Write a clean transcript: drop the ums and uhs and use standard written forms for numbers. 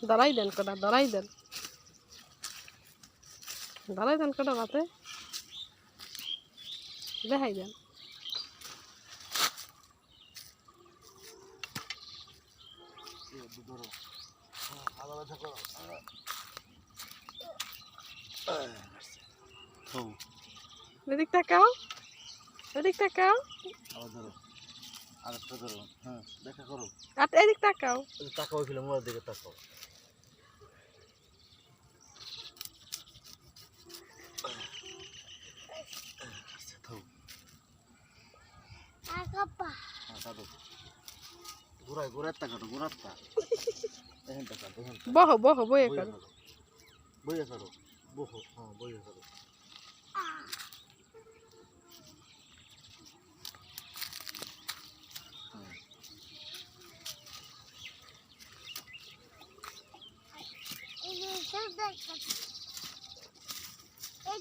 দাঁড়াই দেন কটা, দাঁড়াই দেন কটা রাতে দেখাই দেন। এদিক তাকাও, এদিক তাকাও, আরেকটা ধরো, হ্যাঁ দেখা করো। এদিক তাকাও, তাকাও ফিল্ম ওর দিকে তাকাও। ঘুরাই ঘুরাই তাকাটো ঘুরাত্তা দেখেন টাকা দেখেন বহো বহো বইয়ে করো, বইয়া করো বহো, হ্যাঁ বইয়া করো। এই